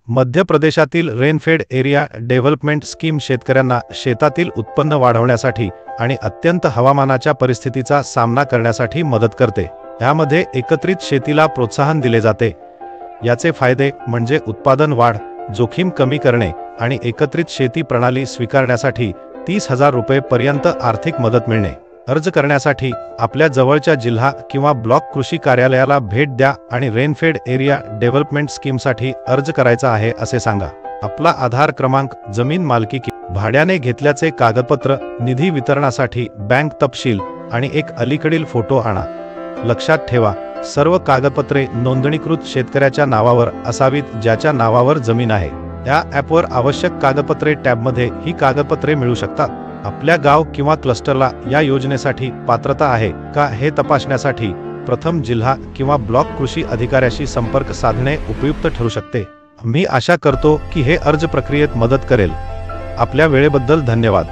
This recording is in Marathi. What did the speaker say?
मध्य प्रदेशातील रेनफेड एरिया डेव्हलपमेंट स्कीम शेतकऱ्यांना शेतातील उत्पन्न वाढवण्यासाठी आणि अत्यंत हवामानाच्या परिस्थितीचा सामना करण्यासाठी मदत करते। यामध्ये एकत्रित शेतीला प्रोत्साहन दिले जाते। याचे फायदे म्हणजे उत्पादन वाढ, जोखीम कमी करणे आणि एकत्रित शेती प्रणाली स्वीकारण्यासाठी 30,000 रुपये पर्यंत आर्थिक मदत मिळणे। अर्ज करण्यासाठी आपल्या जवळच्या जिल्हा किंवा ब्लॉक कृषी कार्यालयाला भेट द्या आणि रेनफेड एरिया डेव्हलपमेंट स्कीमसाठी अर्ज करायचा आहे असे सांगा। आपला आधार क्रमांक, जमीन मालकी, भाड्याने घेतल्याचे कागदपत्र, निधी वितरणासाठी बँक तपशील आणि एक अलीकडील फोटो आणा। लक्षात ठेवा, सर्व कागदपत्रे नोंदणीकृत शेतकऱ्याच्या नावावर असावीत ज्याच्या नावावर जमीन आहे। या ॲपवर आवश्यक कागदपत्रे टॅबमध्ये ही कागदपत्रे मिळू शकतात। आपल्या गाव किंवा क्लस्टरला या योजनेसाठी पात्रता आहे का हे तपासण्यासाठी प्रथम जिल्हा किंवा ब्लॉक कृषी अधिकाऱ्याशी संपर्क साधणे उपयुक्त ठरू शकते। मी आशा करतो की हे अर्ज प्रक्रियेत मदत करेल। आपल्या वेळेबद्दल धन्यवाद।